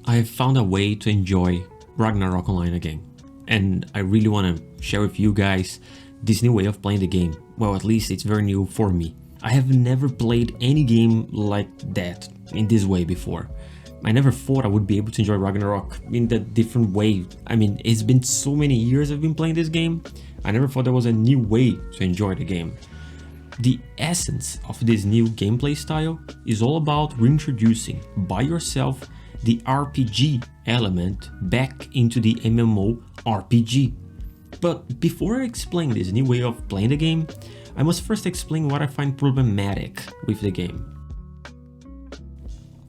I have found a way to enjoy Ragnarok Online again, and I really want to share with you guys this new way of playing the game. Well, at least it's very new for me. I have never played any game like that in this way before. I never thought I would be able to enjoy Ragnarok in that different way. I mean, it's been so many years I've been playing this game, I never thought there was a new way to enjoy the game. The essence of this new gameplay style is all about reintroducing by yourself the RPG element back into the MMORPG. But before I explain this new way of playing the game, I must first explain what I find problematic with the game.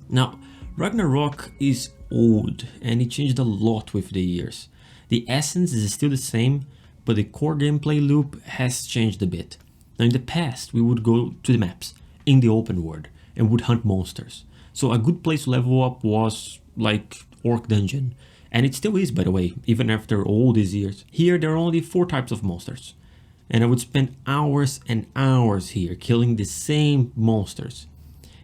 Now, Ragnarok is old and it changed a lot with the years. The essence is still the same, but the core gameplay loop has changed a bit. Now in the past, we would go to the maps in the open world and would hunt monsters. So a good place to level up was like Orc Dungeon. And it still is, by the way, even after all these years. Here there are only 4 types of monsters. And I would spend hours and hours here killing the same monsters.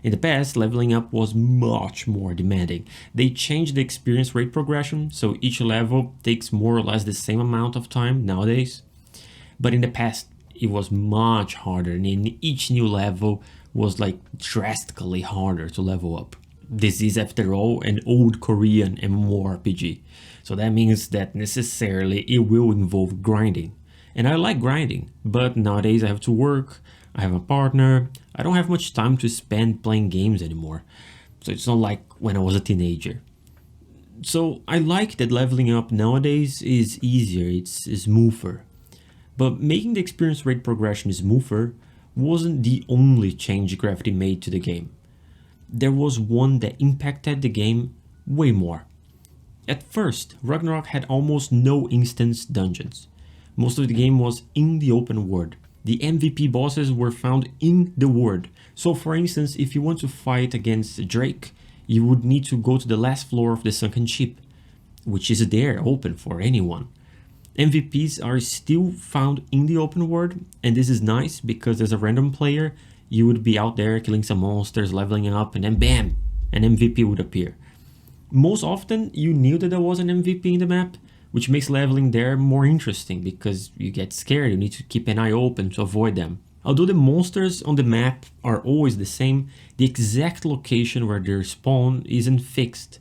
In the past, leveling up was much more demanding. They changed the experience rate progression, so each level takes more or less the same amount of time nowadays. But in the past, it was much harder, and in each new level was like drastically harder to level up. This is, after all, an old Korean MMORPG, so that means that necessarily it will involve grinding. And I like grinding, but nowadays I have to work, I have a partner, I don't have much time to spend playing games anymore. So it's not like when I was a teenager. So I like that leveling up nowadays is easier, it's smoother. But making the experience rate progression smoother wasn't the only change Gravity made to the game. There was one that impacted the game way more. At first, Ragnarok had almost no instance dungeons. Most of the game was in the open world. The MVP bosses were found in the world. So for instance, if you want to fight against Drake, you would need to go to the last floor of the sunken ship, which is there open for anyone. MVPs are still found in the open world, and this is nice because as a random player, you would be out there killing some monsters, leveling up, and then bam, an MVP would appear. Most often, you knew that there was an MVP in the map, which makes leveling there more interesting because you get scared, you need to keep an eye open to avoid them. Although the monsters on the map are always the same, the exact location where they spawn isn't fixed.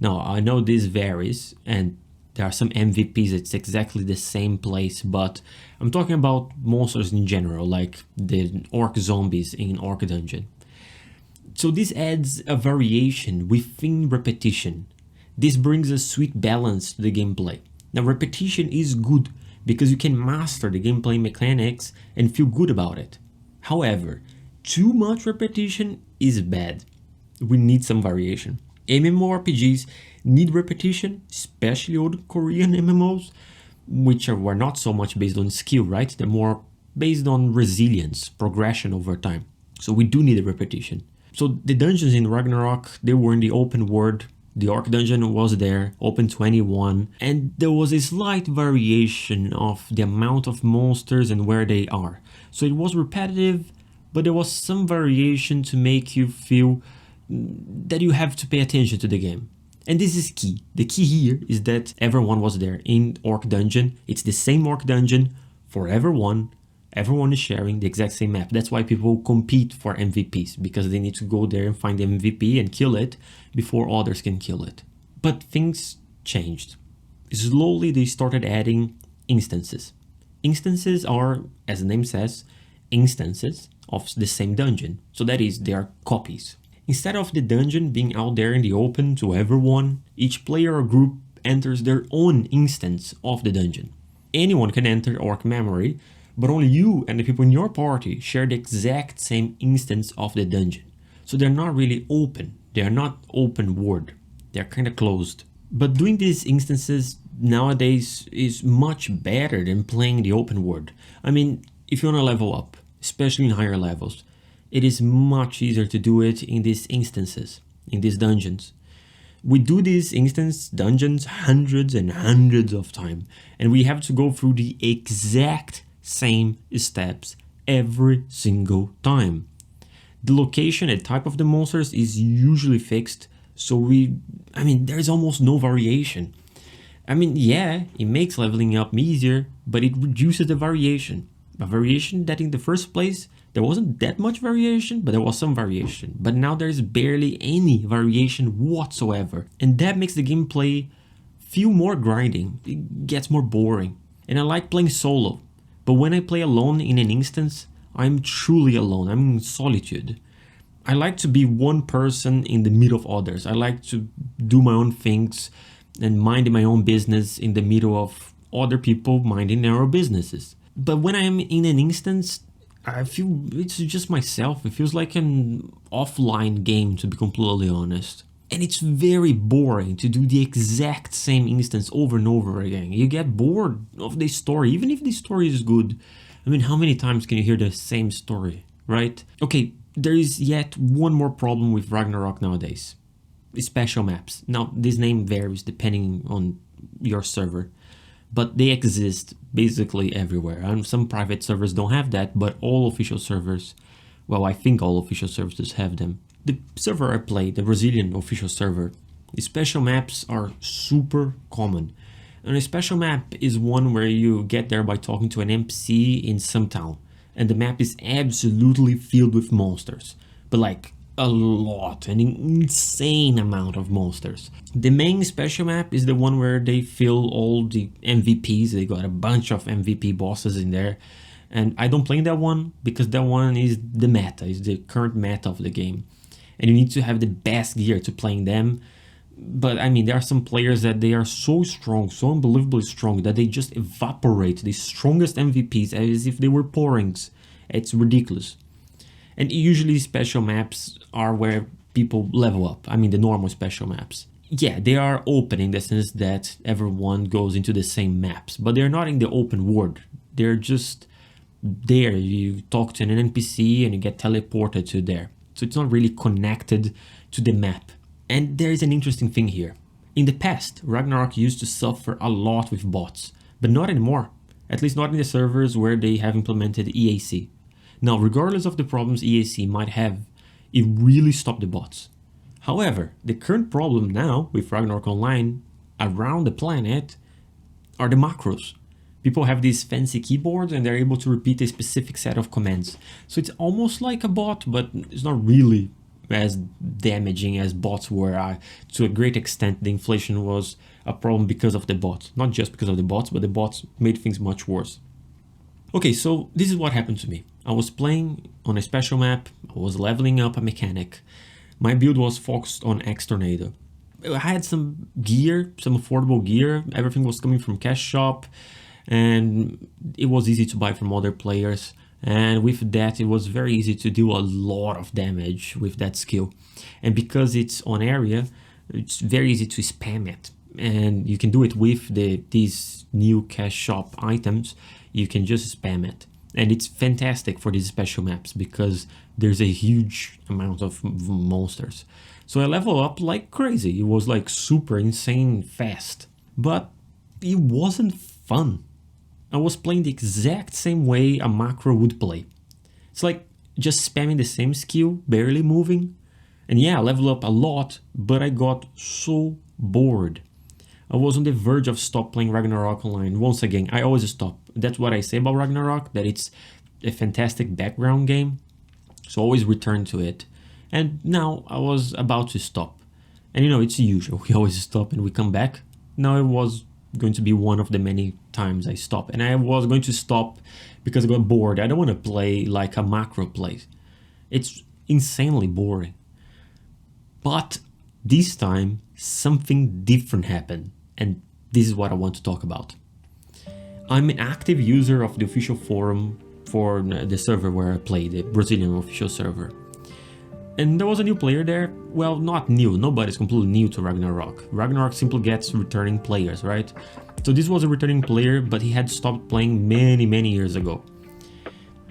Now, I know this varies, and there are some MVPs it's exactly the same place, but I'm talking about monsters in general, like the orc zombies in Orc Dungeon. So this adds a variation within repetition. This brings a sweet balance to the gameplay. Now repetition is good because you can master the gameplay mechanics and feel good about it. However, too much repetition is bad. We need some variation. MMORPGs need repetition, especially old Korean MMOs, which were not so much based on skill, right? They're more based on resilience, progression over time. So we do need a repetition. So the dungeons in Ragnarok, they were in the open world. The Orc Dungeon was there, open to anyone, and there was a slight variation of the amount of monsters and where they are. So it was repetitive, but there was some variation to make you feel that you have to pay attention to the game. And this is key. The key here is that everyone was there in Orc Dungeon. It's the same Orc Dungeon for everyone. Everyone is sharing the exact same map. That's why people compete for MVPs, because they need to go there and find the MVP and kill it before others can kill it. But things changed. Slowly they started adding instances. Instances are, as the name says, instances of the same dungeon. So that is, they are copies. Instead of the dungeon being out there in the open to everyone, each player or group enters their own instance of the dungeon. Anyone can enter Orc Memory, but only you and the people in your party share the exact same instance of the dungeon. So they're not really open. They are not open world. They're kind of closed. But doing these instances nowadays is much better than playing the open world. I mean, if you want to level up, especially in higher levels, it is much easier to do it in these instances, in these dungeons. We do these instance dungeons hundreds and hundreds of times, and we have to go through the exact same steps every single time. The location and type of the monsters is usually fixed, so we I mean, there's almost no variation. I mean, yeah, it makes leveling up easier, but it reduces the variation. A variation that in the first place, there wasn't that much variation, but there was some variation. But now there's barely any variation whatsoever. And that makes the gameplay feel more grinding. It gets more boring. And I like playing solo. But when I play alone in an instance, I'm truly alone. I'm in solitude. I like to be one person in the middle of others. I like to do my own things and mind my own business in the middle of other people minding their own businesses. But when I'm in an instance, I feel it's just myself. It feels like an offline game, to be completely honest. And it's very boring to do the exact same instance over and over again. You get bored of the story, even if the story is good. I mean, how many times can you hear the same story, right? Okay, there is yet one more problem with Ragnarok nowadays. Special maps. Now, this name varies depending on your server, but they exist basically everywhere. And some private servers don't have that, but all official servers, well, I think all official servers have them. The server I play, the Brazilian official server, special maps are super common. And a special map is one where you get there by talking to an NPC in some town, and the map is absolutely filled with monsters, but like a lot, an insane amount of monsters. The main special map is the one where they fill all the MVPs. They got a bunch of MVP bosses in there, and I don't play that one because that one is the meta, is the current meta of the game, and you need to have the best gear to play in them. But I mean, there are some players that they are so strong, so unbelievably strong, that they just evaporate the strongest MVPs as if they were porrings. It's ridiculous. And usually special maps are where people level up. I mean, the normal special maps. Yeah, they are open in the sense that everyone goes into the same maps, but they're not in the open world. They're just there. You talk to an NPC and you get teleported to there. So it's not really connected to the map. And there is an interesting thing here. In the past, Ragnarok used to suffer a lot with bots, but not anymore. At least not in the servers where they have implemented EAC. Now, regardless of the problems EAC might have, it really stopped the bots. However, the current problem now with Ragnarok Online around the planet are the macros. People have these fancy keyboards and they're able to repeat a specific set of commands. So it's almost like a bot, but it's not really as damaging as bots were. To a great extent, the inflation was a problem because of the bots. Not just because of the bots, but the bots made things much worse. Okay, so this is what happened to me. I was playing on a special map, I was leveling up a mechanic. My build was focused on X-Tornado. I had some gear, some affordable gear, everything was coming from Cash Shop, and it was easy to buy from other players. And with that, it was very easy to do a lot of damage with that skill. And because it's on area, it's very easy to spam it. And you can do it with these new Cash Shop items. You can just spam it. And it's fantastic for these special maps because there's a huge amount of monsters. So I level up like crazy. It was like super insane fast. But it wasn't fun. I was playing the exact same way a macro would play. It's like just spamming the same skill, barely moving. And yeah, I leveled up a lot, but I got so bored. I was on the verge of stop playing Ragnarok Online. Once again, I always stop. That's what I say about Ragnarok, that it's a fantastic background game. So always return to it. And now I was about to stop. And you know, it's usual. We always stop and we come back. Now it was going to be one of the many times I stop. And I was going to stop because I got bored. I don't want to play like a macro plays. It's insanely boring. But this time, something different happened. And this is what I want to talk about. I'm an active user of the official forum for the server where I play, the Brazilian official server. And there was a new player there. Well, not new, nobody's completely new to Ragnarok. Ragnarok simply gets returning players, right? So this was a returning player, but he had stopped playing many years ago.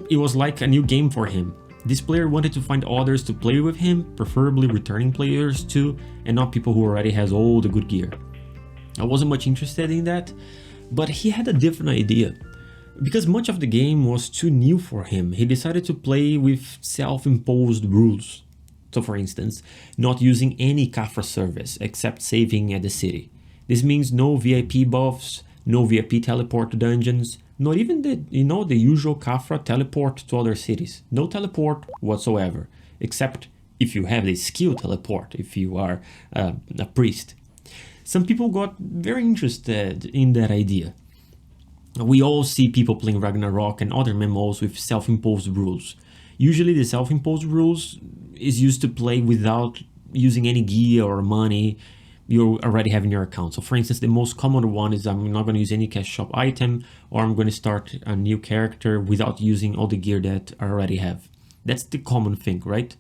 It was like a new game for him. This player wanted to find others to play with him, preferably returning players too, and not people who already has all the good gear. I wasn't much interested in that, but he had a different idea. Because much of the game was too new for him, he decided to play with self-imposed rules. So for instance, not using any Kafra service except saving at the city. This means no VIP buffs, no VIP teleport to dungeons, not even the usual Kafra teleport to other cities. No teleport whatsoever, except if you have the skill teleport, if you are a priest. Some people got very interested in that idea. We all see people playing Ragnarok and other MMOs with self-imposed rules. Usually the self-imposed rules is used to play without using any gear or money you already have in your account. So for instance, the most common one is I'm not going to use any cash shop item, or I'm going to start a new character without using all the gear that I already have. That's the common thing, right?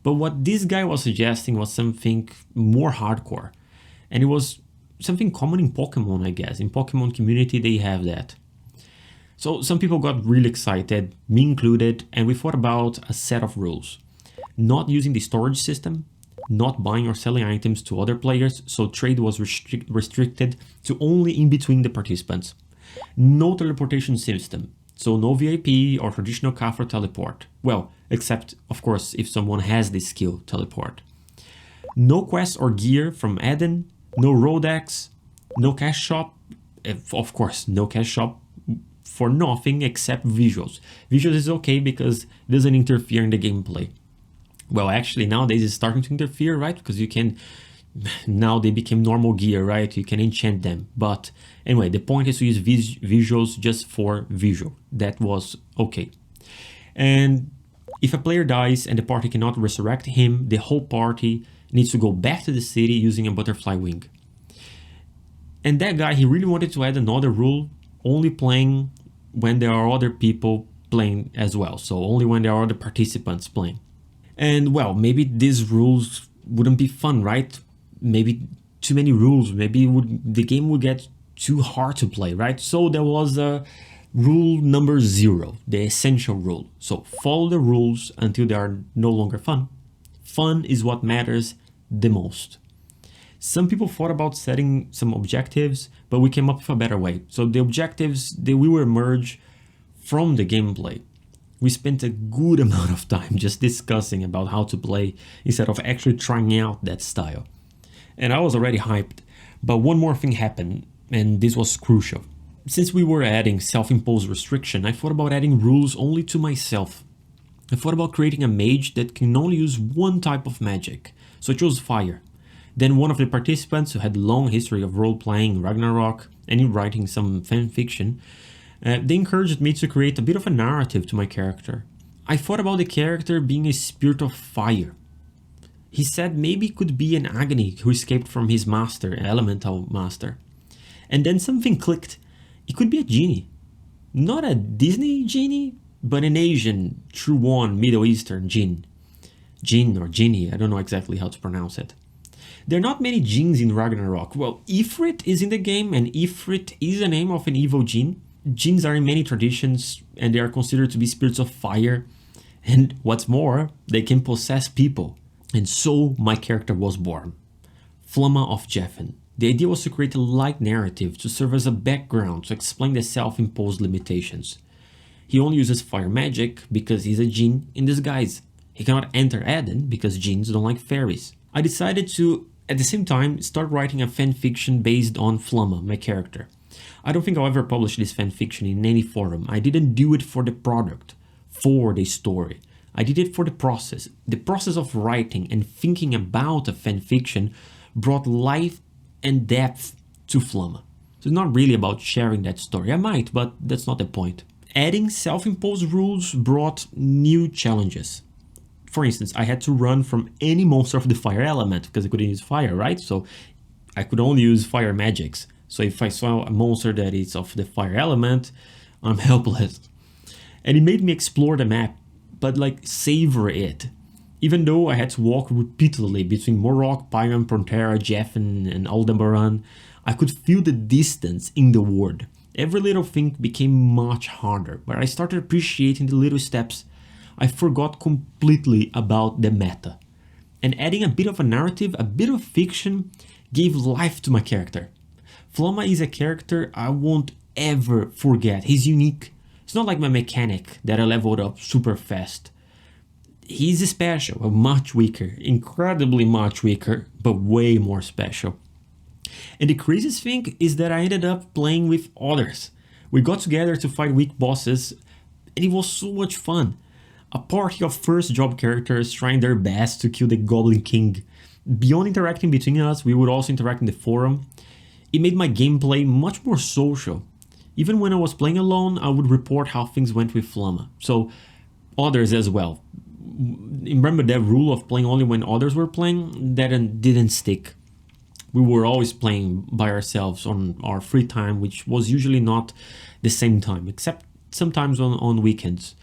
But what this guy was suggesting was something more hardcore. And it was something common in Pokemon, I guess. In Pokemon community, they have that. So some people got really excited, me included, and we thought about a set of rules. Not using the storage system, not buying or selling items to other players, so trade was restricted to only in between the participants. No teleportation system, so no VIP or traditional Kafra teleport. Well, except, of course, if someone has the skill teleport. No quests or gear from Eden, no Rodex, no cash shop, of course, no cash shop for nothing except visuals. Visuals is okay because it doesn't interfere in the gameplay. Well, actually nowadays it's starting to interfere, right? Because you can, now they became normal gear, right? You can enchant them. But anyway, the point is to use visuals just for visual. That was okay. And if a player dies and the party cannot resurrect him, the whole party needs to go back to the city using a butterfly wing. And that guy, he really wanted to add another rule, only playing when there are other people playing as well. So only when there are other participants playing. And well, maybe these rules wouldn't be fun, right? Maybe too many rules, maybe the game would get too hard to play, right? So there was a rule number 0, the essential rule. So follow the rules until they are no longer fun. Fun is what matters the most. Some people thought about setting some objectives, but we came up with a better way. So the objectives, they will emerge from the gameplay. We spent a good amount of time just discussing about how to play instead of actually trying out that style. And I was already hyped, but one more thing happened, and this was crucial. Since we were adding self-imposed restriction, I thought about adding rules only to myself. I thought about creating a mage that can only use one type of magic, so I chose fire. Then one of the participants who had long history of role-playing Ragnarok and in writing some fanfiction, they encouraged me to create a bit of a narrative to my character. I thought about the character being a spirit of fire. He said maybe it could be an Agni who escaped from his master, an elemental master. And then something clicked. It could be a genie. Not a Disney genie, but an Asian, true one, Middle Eastern jinn. Jinn or genie, I don't know exactly how to pronounce it. There are not many jinns in Ragnarok. Well, Ifrit is in the game, and Ifrit is a name of an evil jinn. Jinns are in many traditions, and they are considered to be spirits of fire. And what's more, they can possess people. And so my character was born. Flamma of Jeffen. The idea was to create a light narrative to serve as a background to explain the self-imposed limitations. He only uses fire magic because he's a jinn in disguise. He cannot enter Eden because jinns don't like fairies. I decided to, at the same time, start writing a fanfiction based on Flamma, my character. I don't think I'll ever publish this fanfiction in any forum. I didn't do it for the product, for the story. I did it for the process. The process of writing and thinking about a fanfiction brought life and depth to Flamma. So it's not really about sharing that story. I might, but that's not the point. Adding self-imposed rules brought new challenges. For instance, I had to run from any monster of the fire element because I couldn't use fire, right? So I could only use fire magics. So if I saw a monster that is of the fire element, I'm helpless. And it made me explore the map, but like savor it. Even though I had to walk repeatedly between Morok, Pyron, Prontera, Jeffen, and Aldebaran, I could feel the distance in the world. Every little thing became much harder, but I started appreciating the little steps. I forgot completely about the meta. And adding a bit of a narrative, a bit of fiction, gave life to my character. Flamma is a character I won't ever forget. He's unique. It's not like my mechanic that I leveled up super fast. he's special, much weaker, incredibly much weaker, but way more special. And the craziest thing is that I ended up playing with others. We got together to fight weak bosses, and it was so much fun. A party of first job characters trying their best to kill the Goblin King. Beyond interacting between us, we would also interact in the forum. It made my gameplay much more social. Even when I was playing alone, I would report how things went with Flamma. So others as well. Remember that rule of playing only when others were playing? That didn't stick. We were always playing by ourselves on our free time, which was usually not the same time, except sometimes on weekends.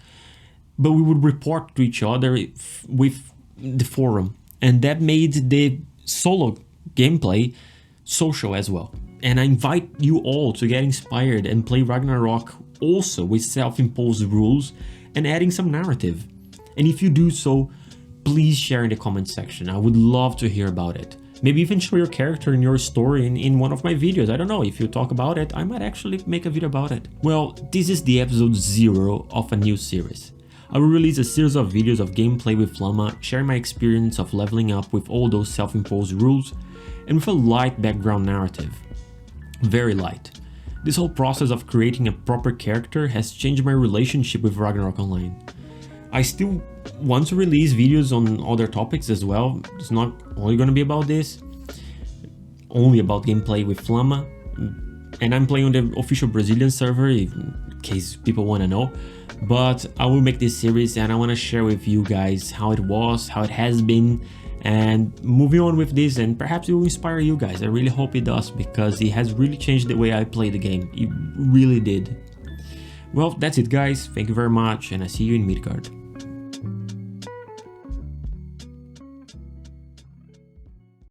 But we would report to each other with the forum, and that made the solo gameplay social as well. And I invite you all to get inspired and play Ragnarok also with self-imposed rules and adding some narrative. And if you do so, please share in the comment section. I would love to hear about it. Maybe even show your character in your story in one of my videos. I don't know, if you talk about it, I might actually make a video about it. Well, this is the episode 0 of a new series. I will release a series of videos of gameplay with Flamma, sharing my experience of leveling up with all those self-imposed rules, and with a light background narrative. Very light. This whole process of creating a proper character has changed my relationship with Ragnarok Online. I still want to release videos on other topics as well. It's not only going to be about this, only about gameplay with Flamma. And I'm playing on the official Brazilian server in case people want to know. But I will make this series and I want to share with you guys how it was, how it has been, and moving on with this, and perhaps it will inspire you guys. I really hope it does, because it has really changed the way I play the game. It really did. Well, that's it guys, thank you very much, and I see you in Midgard.